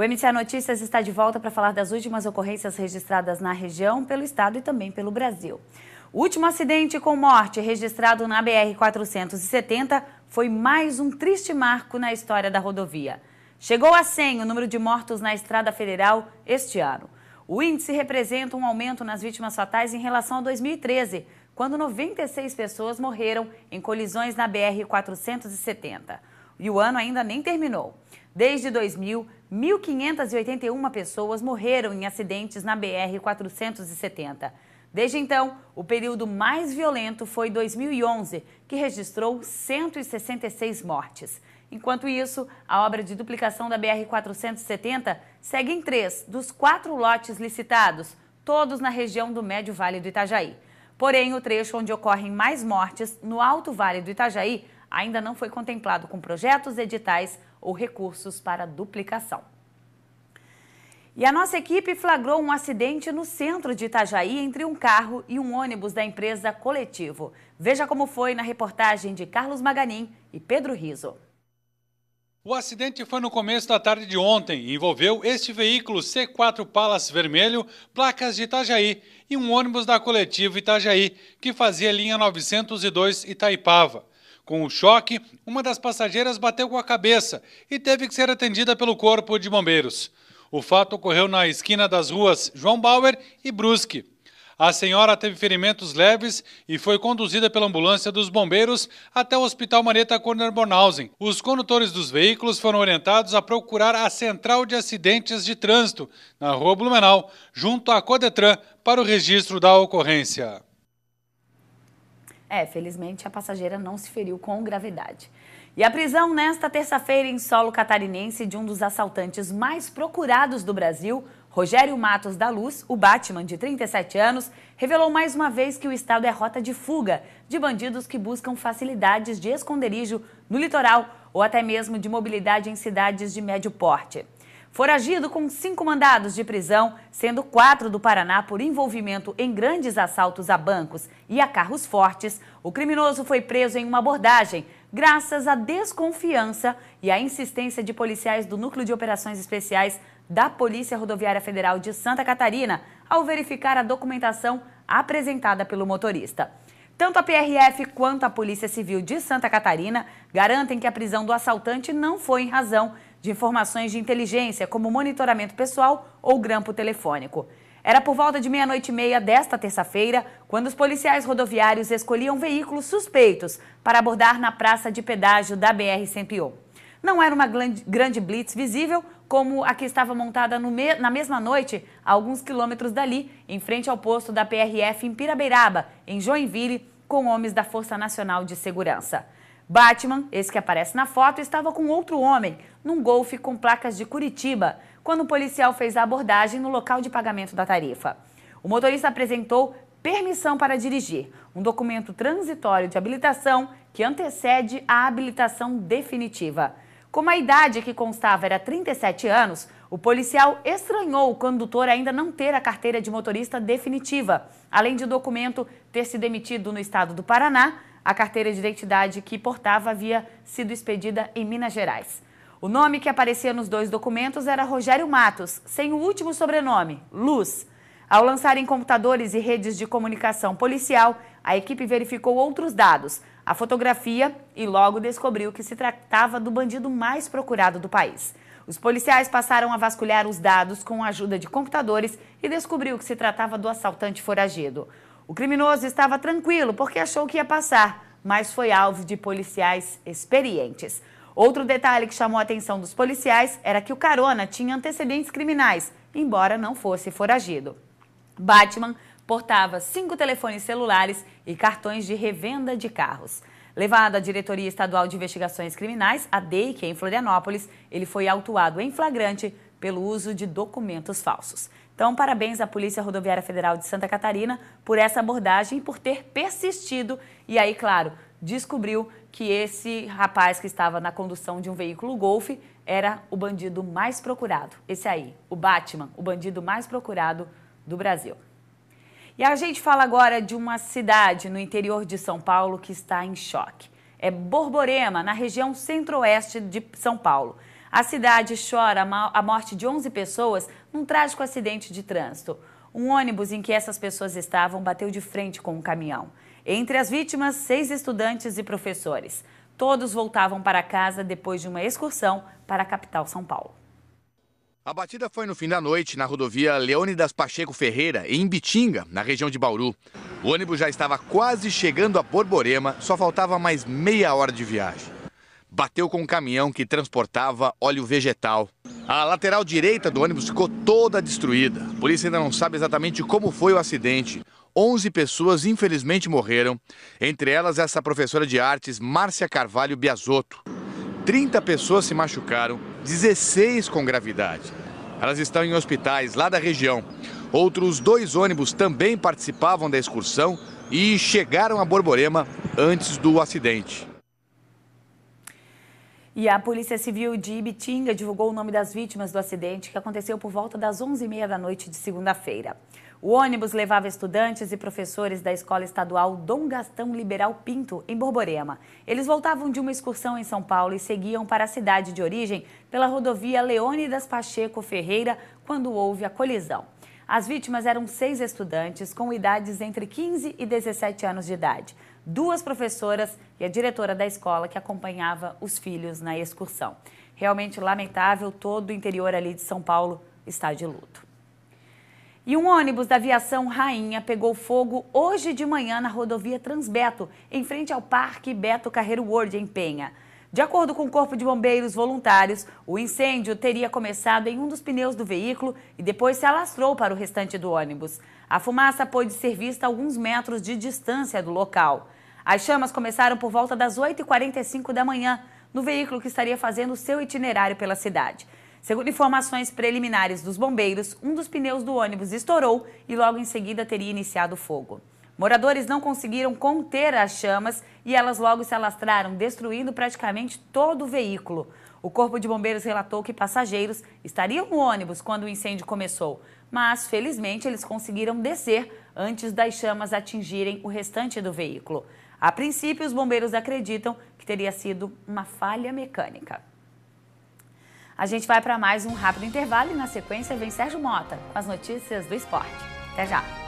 O MCA Notícias está de volta para falar das últimas ocorrências registradas na região, pelo estado e também pelo Brasil. O último acidente com morte registrado na BR-470 foi mais um triste marco na história da rodovia. Chegou a 100 o número de mortos na Estrada Federal este ano. O índice representa um aumento nas vítimas fatais em relação a 2013, quando 96 pessoas morreram em colisões na BR-470. E o ano ainda nem terminou. Desde 2000, 1.581 pessoas morreram em acidentes na BR-470. Desde então, o período mais violento foi 2011, que registrou 166 mortes. Enquanto isso, a obra de duplicação da BR-470 segue em 3 dos 4 lotes licitados, todos na região do Médio Vale do Itajaí. Porém, o trecho onde ocorrem mais mortes, no Alto Vale do Itajaí, ainda não foi contemplado com projetos, editais ou recursos para duplicação. E a nossa equipe flagrou um acidente no centro de Itajaí entre um carro e um ônibus da empresa Coletivo. Veja como foi na reportagem de Carlos Maganin e Pedro Riso. O acidente foi no começo da tarde de ontem e envolveu este veículo C4 Palace vermelho, placas de Itajaí, e um ônibus da Coletivo Itajaí, que fazia linha 902 Itaipava. Com o choque, uma das passageiras bateu com a cabeça e teve que ser atendida pelo Corpo de Bombeiros. O fato ocorreu na esquina das ruas João Bauer e Brusque. A senhora teve ferimentos leves e foi conduzida pela ambulância dos bombeiros até o Hospital Marieta Corner-Bornhausen. Os condutores dos veículos foram orientados a procurar a Central de Acidentes de Trânsito, na Rua Blumenau, junto à Codetran, para o registro da ocorrência. Felizmente a passageira não se feriu com gravidade. E a prisão nesta terça-feira em solo catarinense de um dos assaltantes mais procurados do Brasil, Rogério Matos da Luz, o Batman, de 37 anos, revelou mais uma vez que o estado é rota de fuga de bandidos que buscam facilidades de esconderijo no litoral ou até mesmo de mobilidade em cidades de médio porte. Foragido com 5 mandados de prisão, sendo 4 do Paraná por envolvimento em grandes assaltos a bancos e a carros fortes, o criminoso foi preso em uma abordagem, graças à desconfiança e à insistência de policiais do Núcleo de Operações Especiais da Polícia Rodoviária Federal de Santa Catarina, ao verificar a documentação apresentada pelo motorista. Tanto a PRF quanto a Polícia Civil de Santa Catarina garantem que a prisão do assaltante não foi em razão de informações de inteligência, como monitoramento pessoal ou grampo telefônico. Era por volta de 00:30 desta terça-feira, quando os policiais rodoviários escolhiam veículos suspeitos para abordar na praça de pedágio da BR-101. Não era uma grande blitz visível, como a que estava montada na mesma noite, a alguns quilômetros dali, em frente ao posto da PRF em Pirabeiraba, em Joinville, com homens da Força Nacional de Segurança. Batman, esse que aparece na foto, estava com outro homem, num Golfe com placas de Curitiba, quando o policial fez a abordagem no local de pagamento da tarifa. O motorista apresentou permissão para dirigir, um documento transitório de habilitação que antecede a habilitação definitiva. Como a idade que constava era 37 anos, o policial estranhou o condutor ainda não ter a carteira de motorista definitiva, além de o documento ter sido emitido no estado do Paraná. A carteira de identidade que portava havia sido expedida em Minas Gerais. O nome que aparecia nos 2 documentos era Rogério Matos, sem o último sobrenome, Luz. Ao lançar em computadores e redes de comunicação policial, a equipe verificou outros dados, a fotografia, e logo descobriu que se tratava do bandido mais procurado do país. Os policiais passaram a vasculhar os dados com a ajuda de computadores e descobriu que se tratava do assaltante foragido. O criminoso estava tranquilo porque achou que ia passar, mas foi alvo de policiais experientes. Outro detalhe que chamou a atenção dos policiais era que o carona tinha antecedentes criminais, embora não fosse foragido. Batman portava 5 telefones celulares e cartões de revenda de carros. Levado à Diretoria Estadual de Investigações Criminais, a DEIC, em Florianópolis, ele foi autuado em flagrante pelo uso de documentos falsos. Então, parabéns à Polícia Rodoviária Federal de Santa Catarina por essa abordagem e por ter persistido. E aí, claro, descobriu que esse rapaz que estava na condução de um veículo Golfe era o bandido mais procurado. Esse aí, o Batman, o bandido mais procurado do Brasil. E a gente fala agora de uma cidade no interior de São Paulo que está em choque. É Borborema, na região centro-oeste de São Paulo. A cidade chora a morte de 11 pessoas num trágico acidente de trânsito. Um ônibus em que essas pessoas estavam bateu de frente com um caminhão. Entre as vítimas, 6 estudantes e professores. Todos voltavam para casa depois de uma excursão para a capital São Paulo. A batida foi no fim da noite na rodovia Leônidas Pacheco Ferreira, em Ibitinga, na região de Bauru. O ônibus já estava quase chegando a Borborema, só faltava mais meia hora de viagem. Bateu com um caminhão que transportava óleo vegetal. A lateral direita do ônibus ficou toda destruída. A polícia ainda não sabe exatamente como foi o acidente. 11 pessoas infelizmente morreram, entre elas essa professora de artes, Márcia Carvalho Biasotto. 30 pessoas se machucaram, 16 com gravidade. Elas estão em hospitais lá da região. Outros 2 ônibus também participavam da excursão e chegaram a Borborema antes do acidente. E a Polícia Civil de Ibitinga divulgou o nome das vítimas do acidente que aconteceu por volta das 11h30 da noite de segunda-feira. O ônibus levava estudantes e professores da Escola Estadual Dom Gastão Liberal Pinto, em Borborema. Eles voltavam de uma excursão em São Paulo e seguiam para a cidade de origem pela rodovia Leônidas Pacheco Ferreira quando houve a colisão. As vítimas eram 6 estudantes com idades entre 15 e 17 anos de idade. 2 professoras e a diretora da escola que acompanhava os filhos na excursão. Realmente lamentável, todo o interior ali de São Paulo está de luto. E um ônibus da aviação Rainha pegou fogo hoje de manhã na rodovia Transbeto, em frente ao Parque Beto Carreiro World, em Penha. De acordo com o Corpo de Bombeiros Voluntários, o incêndio teria começado em um dos pneus do veículo e depois se alastrou para o restante do ônibus. A fumaça pôde ser vista a alguns metros de distância do local. As chamas começaram por volta das 8h45 da manhã, no veículo que estaria fazendo seu itinerário pela cidade. Segundo informações preliminares dos bombeiros, um dos pneus do ônibus estourou e logo em seguida teria iniciado o fogo. Moradores não conseguiram conter as chamas e elas logo se alastraram, destruindo praticamente todo o veículo. O Corpo de Bombeiros relatou que passageiros estariam no ônibus quando o incêndio começou, mas felizmente eles conseguiram descer antes das chamas atingirem o restante do veículo. A princípio, os bombeiros acreditam que teria sido uma falha mecânica. A gente vai para mais um rápido intervalo e na sequência vem Sérgio Mota com as notícias do esporte. Até já!